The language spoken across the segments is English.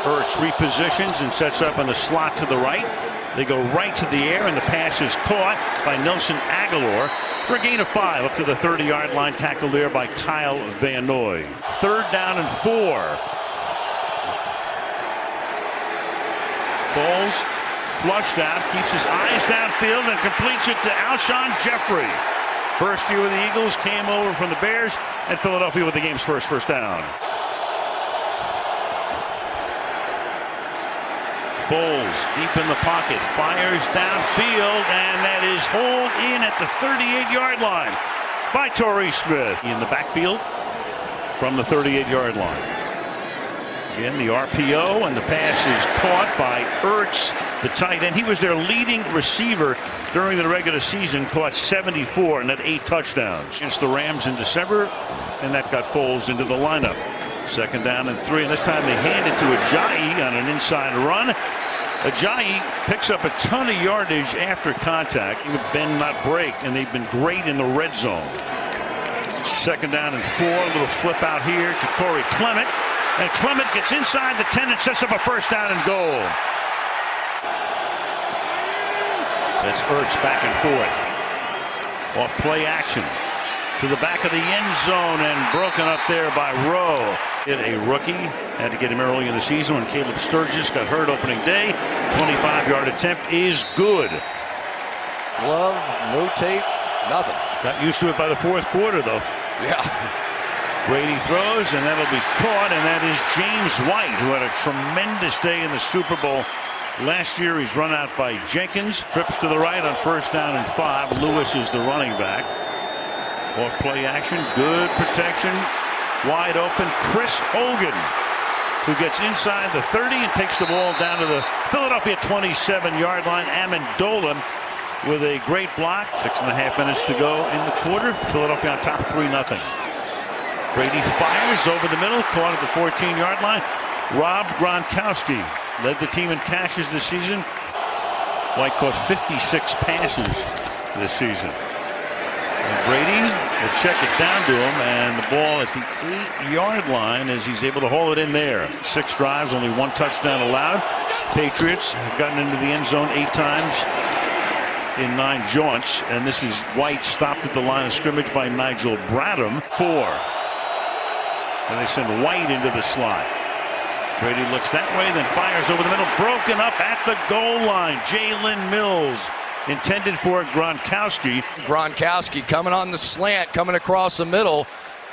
Ertz repositions and sets up in the slot to the right. They go right to the air, and the pass is caught by Nelson Aguilar for a gain of 5 up to the 30-yard line. Tackle there by Kyle Van Noy. 3rd down and 4. Foles flushed out, keeps his eyes downfield, and completes it to Alshon Jeffrey. First year with the Eagles, came over from the Bears, and Philadelphia with the game's first down. Foles deep in the pocket, fires downfield, and that is hauled in at the 38-yard line by Torrey Smith. In the backfield from the 38-yard line. Again, the RPO, and the pass is caught by Ertz, the tight end. He was their leading receiver during the regular season, caught 74 and had 8 touchdowns against the Rams in December, and that got Foles into the lineup. 2nd down and 3, and this time they hand it to Ajayi on an inside run. Ajayi picks up a ton of yardage after contact. Bend not break, and they've been great in the red zone. 2nd down and 4, a little flip out here to Corey Clement, and Clement gets inside the 10 and sets up a 1st down and goal. That's Ertz back and forth. Off play action to the back of the end zone, and broken up there by Rowe. A rookie, had to get him early in the season when Caleb Sturgis got hurt opening day. 25-yard attempt is good. Glove, no tape, nothing. Got used to it by the 4th quarter, though. Yeah. Brady throws, and that'll be caught, and that is James White, who had a tremendous day in the Super Bowl last year. He's run out by Jenkins. Trips to the right on 1st down and 5. Lewis is the running back. Off play action, good protection. Wide open, Chris Hogan, who gets inside the 30 and takes the ball down to the Philadelphia 27-yard line. Amendola with a great block. 6.5 minutes to go in the quarter. Philadelphia on top 3-0. Brady fires over the middle, caught at the 14-yard line. Rob Gronkowski led the team in catches this season. White caught 56 passes this season. And Brady will check it down to him, and the ball at the 8-yard line as he's able to haul it in there. 6 drives, only 1 touchdown allowed. Patriots have gotten into the end zone 8 times in 9 jaunts, and this is White stopped at the line of scrimmage by Nigel Bradham. 4. And they send White into the slot. Brady looks that way, then fires over the middle. Broken up at the goal line. Jalen Mills intended for Gronkowski. Gronkowski coming on the slant, coming across the middle.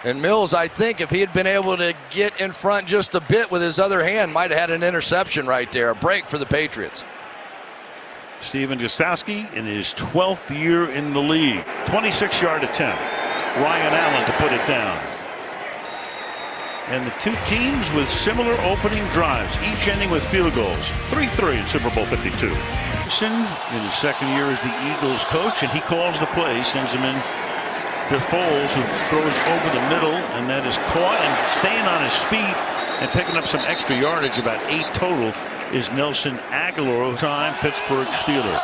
And Mills, I think, if he had been able to get in front just a bit with his other hand, might have had an interception right there. A break for the Patriots. Steven Gostkowski in his 12th year in the league. 26-yard attempt. Ryan Allen to put it down. And the 2 teams with similar opening drives, each ending with field goals. 3-3 in Super Bowl 52. In his 2nd year as the Eagles coach, and he calls the play, sends him in to Foles, who throws over the middle, and that is caught, and staying on his feet and picking up some extra yardage, about 8 total, is Nelson Aguilar, time Pittsburgh Steeler.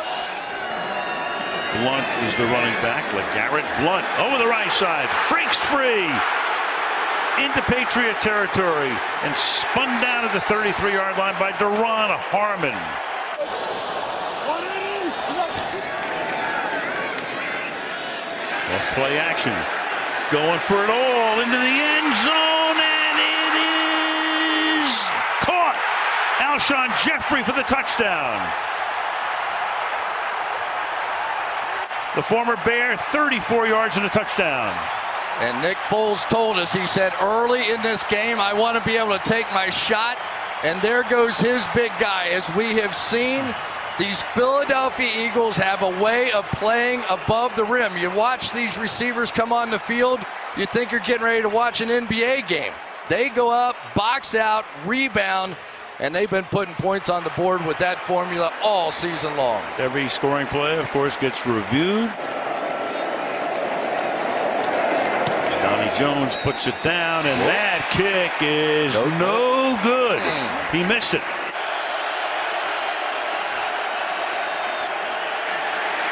Blunt is the running back. LeGarrette Blunt over the right side, breaks free into Patriot territory and spun down at the 33-yard line by Deron Harmon. Off play action, going for it all into the end zone, and it is caught. Alshon Jeffrey for the touchdown. The former Bear, 34 yards and a touchdown. And Nick Foles told us, he said, early in this game, I want to be able to take my shot. And there goes his big guy. As we have seen, these Philadelphia Eagles have a way of playing above the rim. You watch these receivers come on the field, you think you're getting ready to watch an NBA game. They go up, box out, rebound, and they've been putting points on the board with that formula all season long. Every scoring play, of course, gets reviewed. Donnie Jones puts it down, and that kick is no good. He missed it.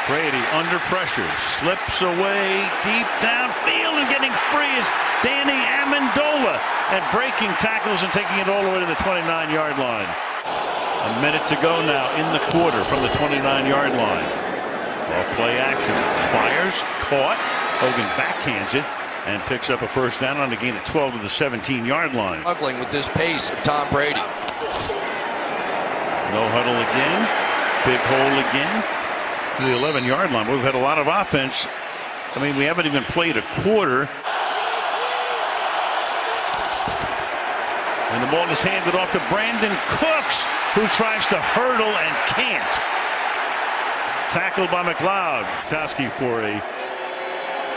Brady under pressure, slips away deep downfield, and getting free is Danny Amendola. and breaking tackles and taking it all the way to the 29-yard line. A minute to go now in the quarter from the 29-yard line. Off play action. Fires, caught. Hogan backhands it and picks up a first down on a gain of 12 to the 17-yard line. Struggling with this pace of Tom Brady. No huddle again. Big hole again to the 11-yard line. We've had a lot of offense. I mean, we haven't even played a quarter. And the ball is handed off to Brandon Cooks, who tries to hurdle and can't. Tackled by McLeod. Stowski for a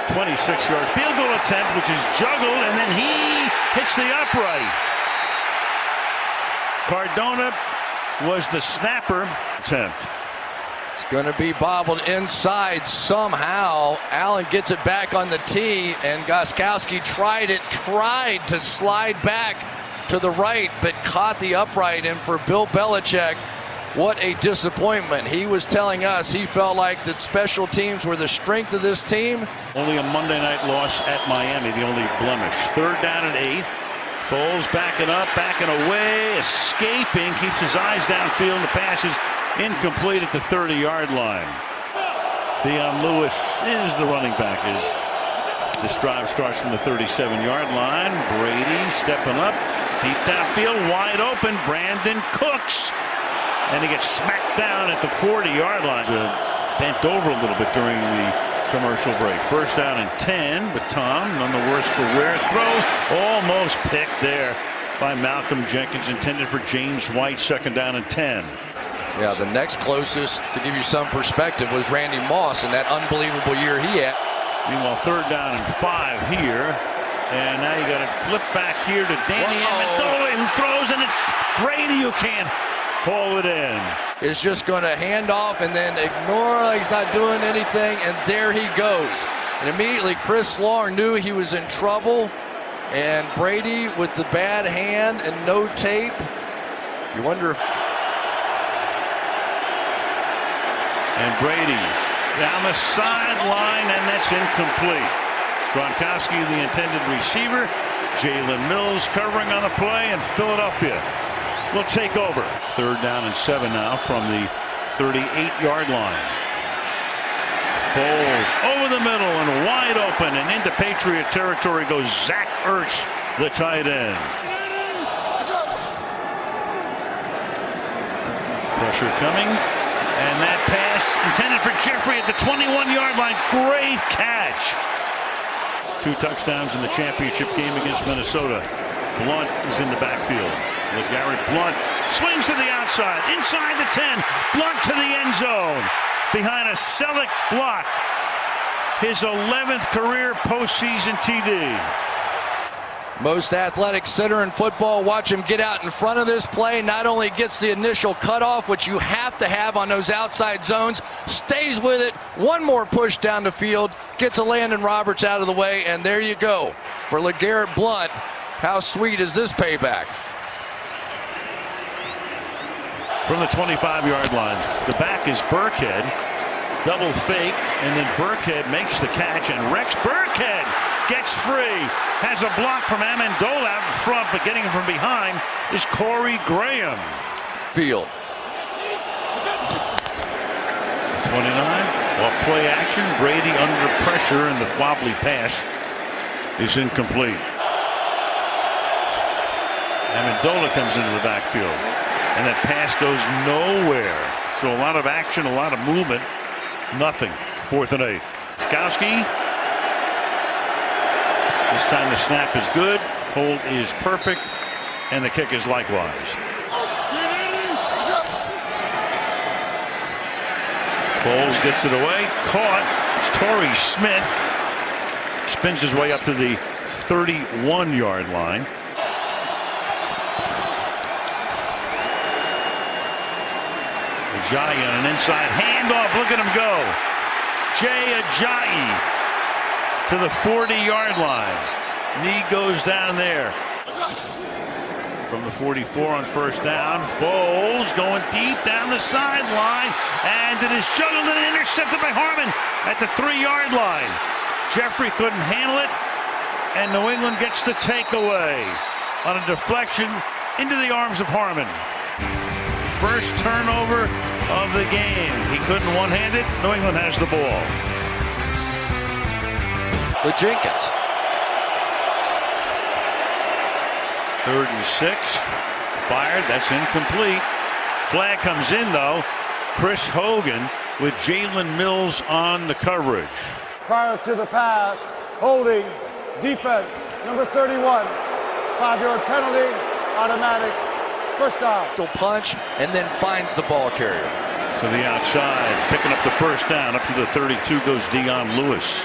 26-yard field goal attempt, which is juggled, and then he hits the upright. Cardona was the snapper attempt. It's going to be bobbled inside somehow. Allen gets it back on the tee, and Gostkowski tried to slide back to the right, but caught the upright. And for Bill Belichick, what a disappointment. He was telling us he felt like that special teams were the strength of this team. Only a Monday night loss at Miami, the only blemish. 3rd down and 8. Foles backing up, backing away, escaping, keeps his eyes downfield. The pass is incomplete at the 30-yard line. Dion Lewis is the running back. This drive starts from the 37-yard line. Brady stepping up, deep downfield, wide open. Brandon Cooks, and he gets smacked down at the 40-yard line. Bent over a little bit during the commercial break. 1st down and 10, but Tom, none the worse for wear. Throws, almost picked there by Malcolm Jenkins, intended for James White. 2nd down and 10. Yeah, the next closest, to give you some perspective, was Randy Moss in that unbelievable year he had. Meanwhile, 3rd down and 5 here. And now you got it flipped back here to Danny Amendola, who throws, and it's Brady who can't haul it in. Is just going to hand off and then ignore like he's not doing anything, and there he goes. And immediately Chris Long knew he was in trouble, and Brady with the bad hand and no tape. You wonder. And Brady down the sideline, and that's incomplete. Gronkowski, the intended receiver. Jalen Mills covering on the play, and Philadelphia will take over. 3rd down and 7 now from the 38-yard line. Foles over the middle and wide open, and into Patriot territory goes Zach Ertz, the tight end. Pressure coming, and that pass intended for Jeffrey at the 21-yard line. Great catch. 2 touchdowns in the championship game against Minnesota. Blunt is in the backfield. LeGarrette Blunt swings to the outside, inside the 10. Blunt to the end zone, behind a Selleck block. His 11th career postseason TD. Most athletic center in football. Watch him get out in front of this play. Not only gets the initial cutoff, which you have to have on those outside zones, stays with it. One more push down the field, gets a Landon Roberts out of the way, and there you go. For LeGarrette Blunt, how sweet is this payback? From the 25-yard line, the back is Burkhead. Double fake, and then Burkhead makes the catch, and Rex Burkhead gets free. Has a block from Amendola out in front, but getting him from behind is Corey Graham. Field. 29, off play action. Brady under pressure, and the wobbly pass is incomplete. Amendola comes into the backfield, and that pass goes nowhere. So a lot of action, a lot of movement. Nothing. 4th and 8. Skowski. This time the snap is good. Hold is perfect. And the kick is likewise. Foles gets it away. Caught. It's Torrey Smith. Spins his way up to the 31-yard line. Ajayi on an inside handoff. Look at him go. Jay Ajayi to the 40-yard line. Knee goes down there. From the 44 on 1st down. Foles going deep down the sideline. And it is juggled and intercepted by Harmon at the 3-yard line. Jeffrey couldn't handle it. And New England gets the takeaway. on a deflection into the arms of Harmon. First turnover of the game. He couldn't one-hand it. New England has the ball. With Jenkins. 3rd and 6. Fired. That's incomplete. Flag comes in, though. Chris Hogan with Jalen Mills on the coverage. Prior to the pass, holding, defense, number 31. 5-yard penalty, automatic, first down. He'll punch and then finds the ball carrier. To the outside, picking up the first down. Up to the 32 goes Dion Lewis.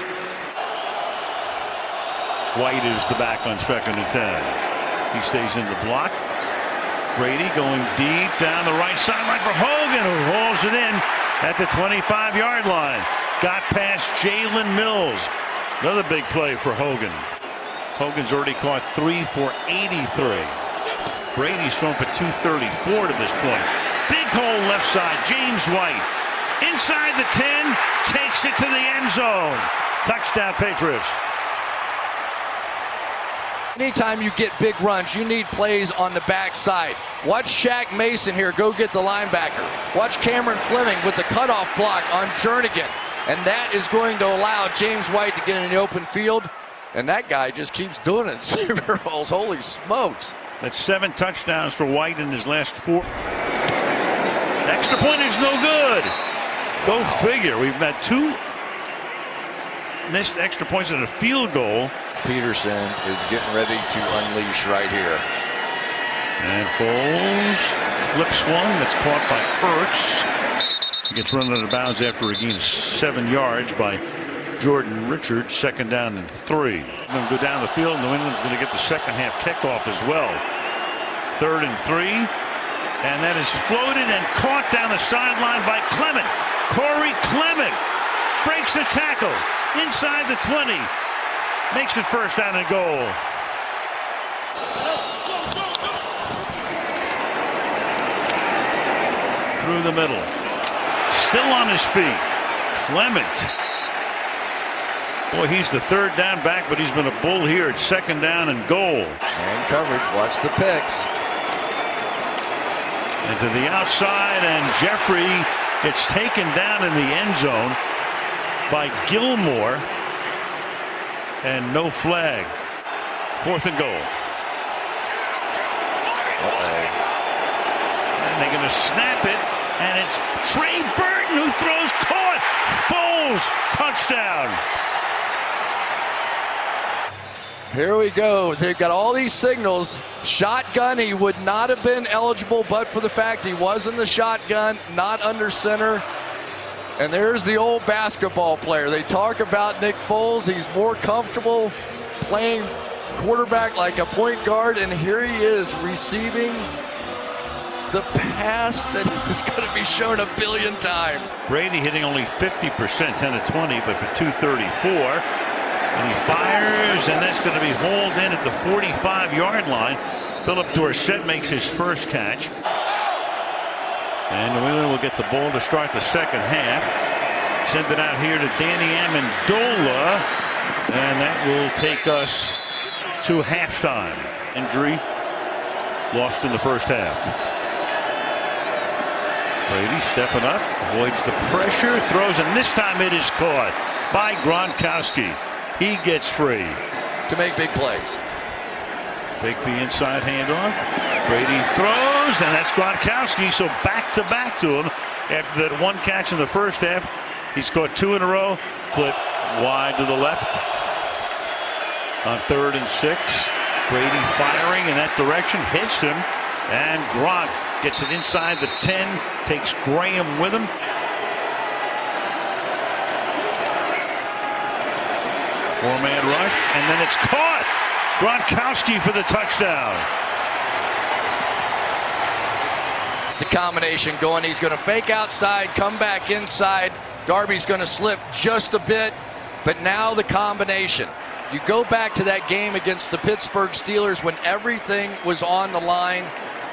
White is the back on 2nd and 10. He stays in the block. Brady going deep down the right sideline for Hogan, who rolls it in at the 25-yard line. Got past Jalen Mills. Another big play for Hogan. Hogan's already caught 3 for 83. Brady's thrown for 234 to this point. Big hole left side. James White inside the 10, takes it to the end zone. Touchdown, Patriots. Anytime you get big runs, you need plays on the backside. Watch Shaq Mason here go get the linebacker. Watch Cameron Fleming with the cutoff block on Jernigan. And that is going to allow James White to get in the open field. And that guy just keeps doing it. Super Bowls, holy smokes. That's 7 touchdowns for White in his last 4. The extra point is no good. Go figure. We've had 2 missed extra points and a field goal. Peterson is getting ready to unleash right here. And Foles flips one that's caught by Ertz. He gets run out of bounds after a gain of 7 yards by Jordan Richards. 2nd down and 3. Going to go down the field. New England's going to get the second half kickoff as well. 3rd and 3. And that is floated and caught down the sideline by Clement. Corey Clement breaks the tackle inside the 20. Makes it 1st down and goal. Through the middle. Still on his feet. Clement. Boy, he's the 3rd down back, but he's been a bull here at 2nd down and goal. And coverage. Watch the picks. And to the outside, and Jeffrey gets taken down in the end zone by Gilmore. And no flag. 4th and goal. And they're going to snap it. And it's Trey Burton who throws, caught. Foles, touchdown. Here we go. They've got all these signals. Shotgun, he would not have been eligible but for the fact he was in the shotgun, not under center. And there's the old basketball player. They talk about Nick Foles. He's more comfortable playing quarterback like a point guard. And here he is receiving the pass that is going to be shown a billion times. Brady hitting only 50%, 10 of 20, but for 234. And he fires, and that's going to be hauled in at the 45-yard line. Philip Dorsett makes his first catch. And New England will get the ball to start the second half. Send it out here to Danny Amendola. And that will take us to halftime. Injury lost in the first half. Brady stepping up, avoids the pressure, throws, and this time it is caught by Gronkowski. He gets free. To make big plays. Take the inside handoff. Brady throws, and that's Gronkowski. So back to him after that one catch in the first half. He's caught 2 in a row. Split wide to the left. On 3rd and 6. Brady firing in that direction. Hits him. And Gronk gets it inside the 10. Takes Graham with him. Four-man rush, and then it's caught. Gronkowski for the touchdown. The combination going. He's going to fake outside, come back inside. Darby's going to slip just a bit, but now the combination. You go back to that game against the Pittsburgh Steelers when everything was on the line,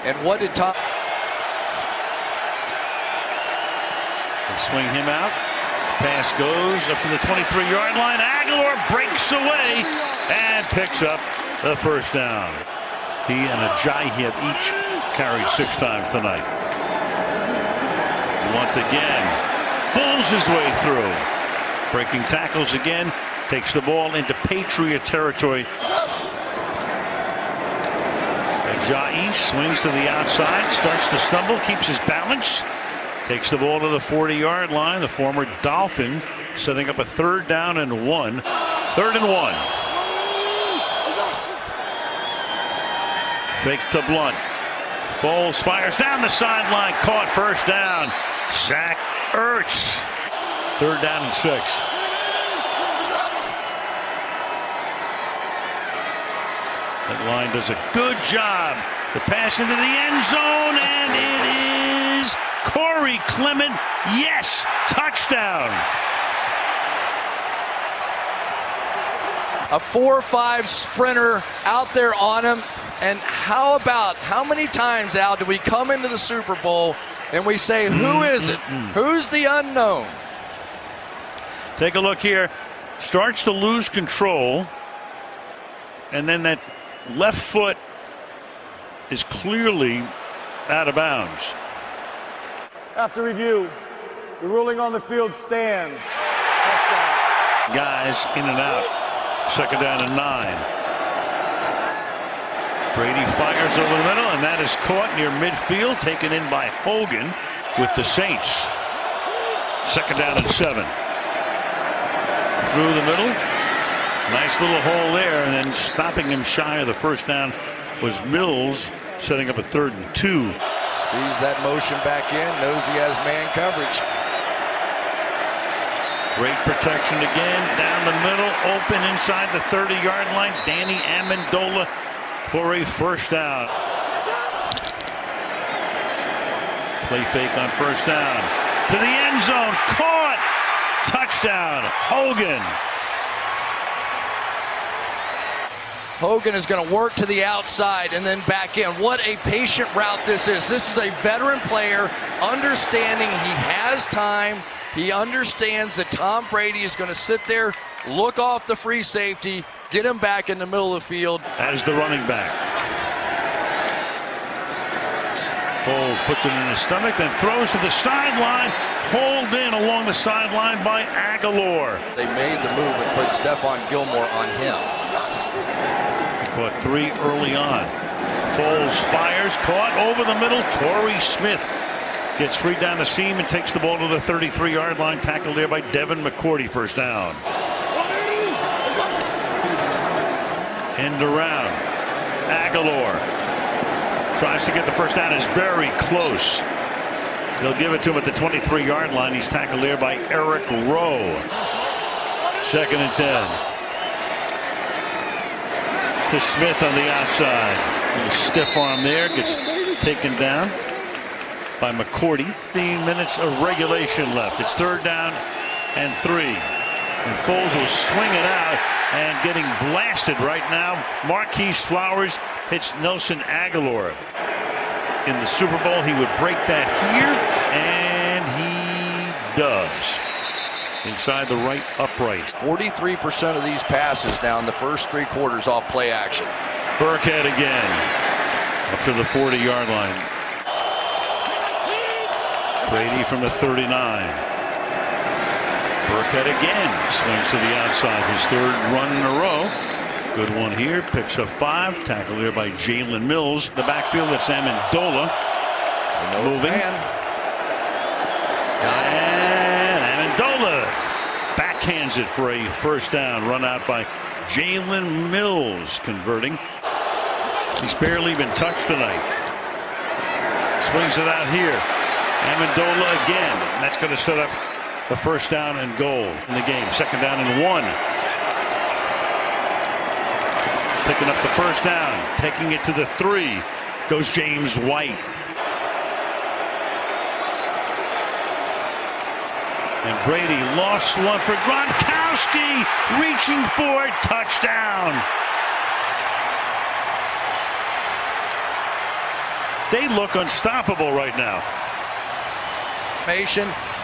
and what did Tom? They swing him out. Pass goes up to the 23-yard line. Aguilar breaks away and picks up the first down. He and Ajayi have each carried 6 times tonight. Once again, bulls his way through. Breaking tackles again. Takes the ball into Patriot territory. Ajayi swings to the outside. Starts to stumble. Keeps his balance. Takes the ball to the 40-yard line. The former Dolphin setting up a 3rd down and 1. 3rd and 1. Fake to Blunt. Foles fires down the sideline. Caught, 1st down. Zach Ertz. 3rd down and 6. That line does a good job to pass into the end zone, and it is Corey Clement. Yes, touchdown. A 4-5 sprinter out there on him. And how many times, Al, do we come into the Super Bowl and we say, who is it? Who's the unknown? Take a look here. Starts to lose control. And then that left foot is clearly out of bounds. After review, the ruling on the field stands. Touchdown. Guys in and out. 2nd down and 9. Brady fires over the middle, and that is caught near midfield, taken in by Hogan with the Saints. 2nd down and 7. Through the middle. Nice little hole there, and then stopping him shy of the 1st down was Mills, setting up a 3rd and 2. Sees that motion back in, knows he has man coverage. Great protection again, down the middle, open inside the 30-yard line. Danny Amendola for a 1st down. Play fake on 1st down. To the end zone. Caught. Touchdown. Hogan. Hogan is going to work to the outside and then back in. What a patient route this is. This is a veteran player understanding he has time. He understands that Tom Brady is going to sit there, look off the free safety, get him back in the middle of the field. As the running back. Foles puts it in his stomach, then throws to the sideline. Hauled in along the sideline by Aguilar. They made the move and put Stephon Gilmore on him. He caught 3 early on. Foles fires, caught over the middle. Torrey Smith gets free down the seam and takes the ball to the 33-yard line. Tackled there by Devin McCourty. 1st down. End around. Aguilar tries to get the 1st down. Is very close. They'll give it to him at the 23-yard line. He's tackled there by Eric Rowe. 2nd and 10. To Smith on the outside. A little stiff arm there. Gets taken down by McCourty. 15 minutes of regulation left. It's 3rd down and 3. And Foles will swing it out and getting blasted right now. Marquise Flowers hits Nelson Aguilar. In the Super Bowl, he would break that here, and he does. Inside the right upright. 43% of these passes now in the first 3 quarters off play action. Burkhead again. Up to the 40-yard line. Brady from the 39. Burkhead again swings to the outside. His 3rd run in a row. Good one here. Picks up 5. Tackle here by Jalen Mills. The backfield, that's Amendola. Moving. And Amendola backhands it for a 1st down. Run out by Jalen Mills, converting. He's barely been touched tonight. Swings it out here. Amendola again. And that's going to set up the 1st down and goal in the game. 2nd down and 1. Picking up the 1st down. Taking it to the 3. Goes James White. And Brady lost one for Gronkowski. Reaching for it. Touchdown. They look unstoppable right now.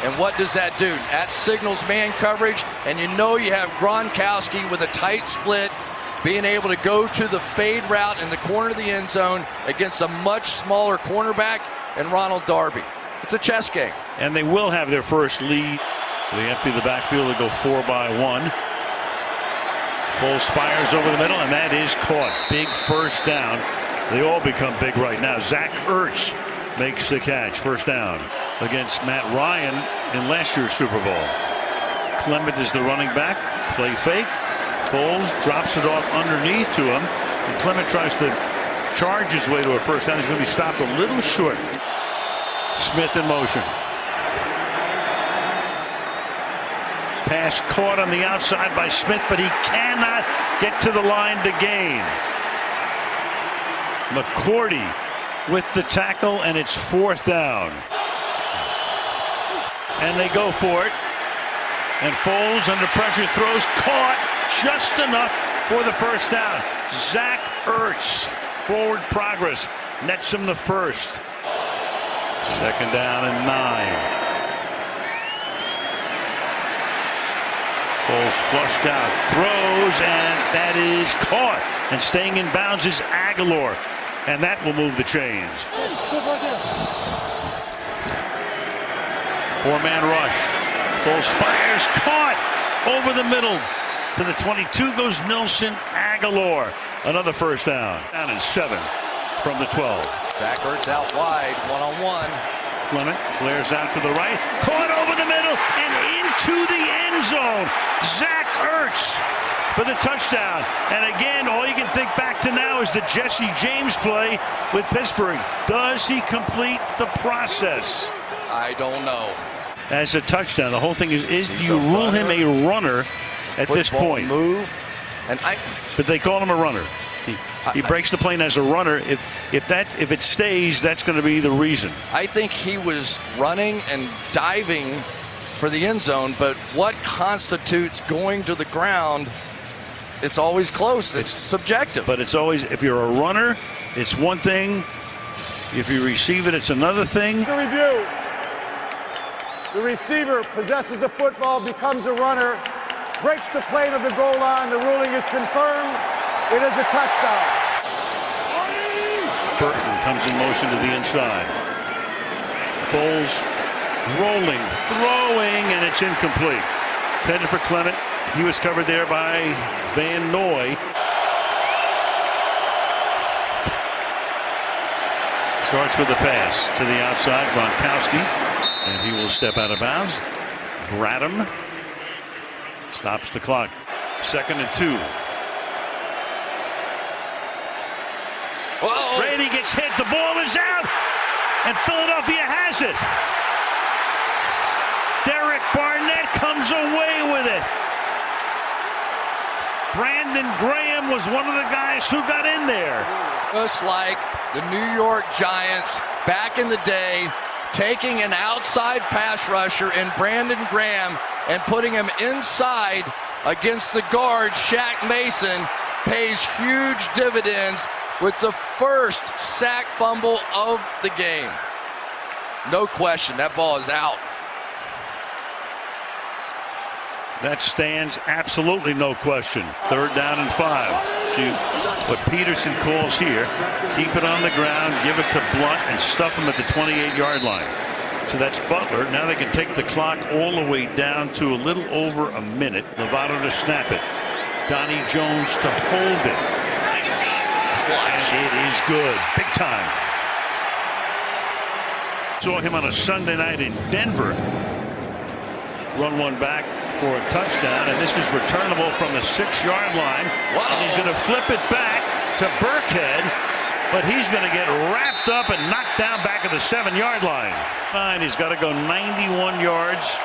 And what does that do? That signals man coverage, and you know you have Gronkowski with a tight split. being able to go to the fade route in the corner of the end zone against a much smaller cornerback and Ronald Darby. It's a chess game. And they will have their first lead. They empty the backfield. They go 4 by 1. Foles fires over the middle, and that is caught. Big first down. They all become big right now. Zach Ertz makes the catch. First down against Matt Ryan in last year's Super Bowl. Clement is the running back. Play fake. Foles drops it off underneath to him. And Clement tries to charge his way to a first down. He's going to be stopped a little short. Smith in motion. Pass caught on the outside by Smith, but he cannot get to the line to gain. McCourty with the tackle, and it's 4th down. And they go for it. And Foles under pressure throws, caught just enough for the first down. Zach Ertz, forward progress, nets him the first. 2nd down and 9. Foles flushed out, throws, and that is caught. And staying in bounds is Aguilar, and that will move the chains. 4-man rush. Foles fires, caught over the middle. To the 22 goes Nelson Aguilar. Another first down. Down and 7 from the 12. Zach Ertz out wide, one-on-one. Clement flares out to the right, caught over the middle and into the end zone. Zach Ertz for the touchdown. And again, all you can think back to now is the Jesse James play with Pittsburgh. Does he complete the process? I don't know. As a touchdown, the whole thing is do you rule him a runner at this point? Move, and but they call him a runner. He breaks the plane as a runner. If it stays, that's going to be the reason. I think he was running and diving for the end zone, but what constitutes going to the ground? It's always close. It's subjective. But it's always, if you're a runner, it's one thing. If you receive it, it's another thing. The review. The receiver possesses the football, becomes a runner, breaks the plane of the goal line. The ruling is confirmed. It is a touchdown. Burton comes in motion to the inside. Foles rolling, throwing, and it's incomplete. Intended for Clement. He was covered there by Van Noy. Starts with the pass to the outside, Gronkowski, and he will step out of bounds. Bradham stops the clock. 2nd and 2. Whoa. Brady gets hit. The ball is out, and Philadelphia has it. Derek Barnett comes away with it. Brandon Graham was one of the guys who got in there. Just like the New York Giants back in the day, taking an outside pass rusher in Brandon Graham and putting him inside against the guard, Shaq Mason, pays huge dividends with the first sack fumble of the game. No question, that ball is out. That stands, absolutely no question. 3rd down and 5. See what Peterson calls here. Keep it on the ground, give it to Blunt, and stuff him at the 28-yard line. So that's Butler. Now they can take the clock all the way down to a little over a minute. Lovato to snap it. Donnie Jones to hold it. And it is good. Big time. Saw him on a Sunday night in Denver. Run one back for a touchdown, and this is returnable from the 6-yard line. And he's going to flip it back to Burkhead, but he's going to get wrapped up and knocked down back at the 7-yard line. He's got to go 91 yards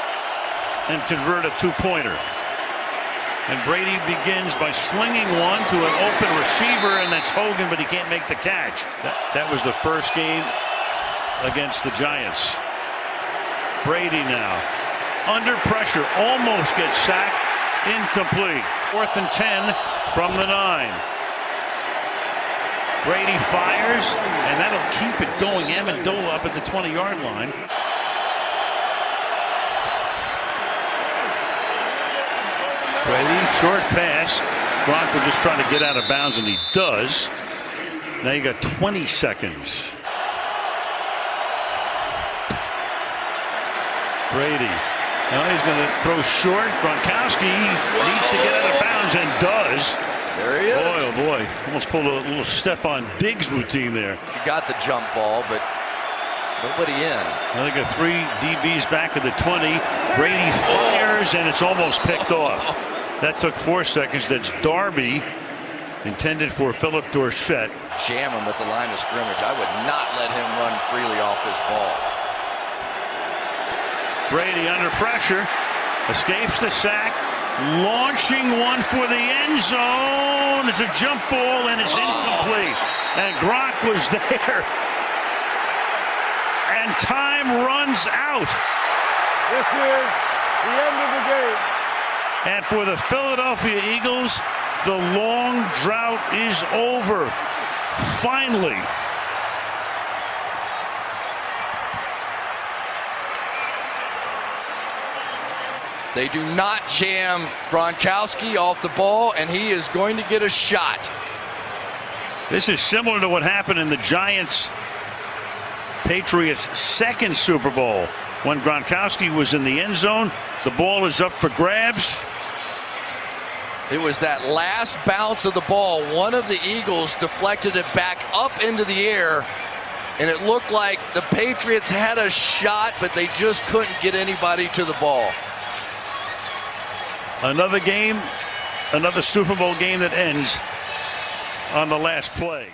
and convert a 2-pointer. And Brady begins by slinging one to an open receiver, and that's Hogan, but he can't make the catch. That was the first game against the Giants. Brady now under pressure, almost gets sacked, incomplete. 4th and 10 from the 9. Brady fires, and that'll keep it going. Amendola up at the 20-yard line. Brady, short pass, Gronk was just trying to get out of bounds, and he does. Now you got 20 seconds. Brady. Now he's going to throw short. Gronkowski needs to get out of bounds and does. There he is. Boy, oh boy. Almost pulled a little Stephon Diggs routine there. He got the jump ball, but nobody in. Now they got 3 DBs back at the 20. Brady fires, and it's almost picked off. That took 4 seconds. That's Darby, intended for Philip Dorsett. Jam him at the line of scrimmage. I would not let him run freely off this ball. Brady under pressure, escapes the sack, launching one for the end zone. It's a jump ball, and it's incomplete. And Gronk was there. And time runs out. This is the end of the game. And for the Philadelphia Eagles, the long drought is over. Finally. They do not jam Gronkowski off the ball, and he is going to get a shot. This is similar to what happened in the Giants-Patriots second Super Bowl. When Gronkowski was in the end zone, the ball is up for grabs. It was that last bounce of the ball. One of the Eagles deflected it back up into the air, and it looked like the Patriots had a shot, but they just couldn't get anybody to the ball. Another game, another Super Bowl game that ends on the last play.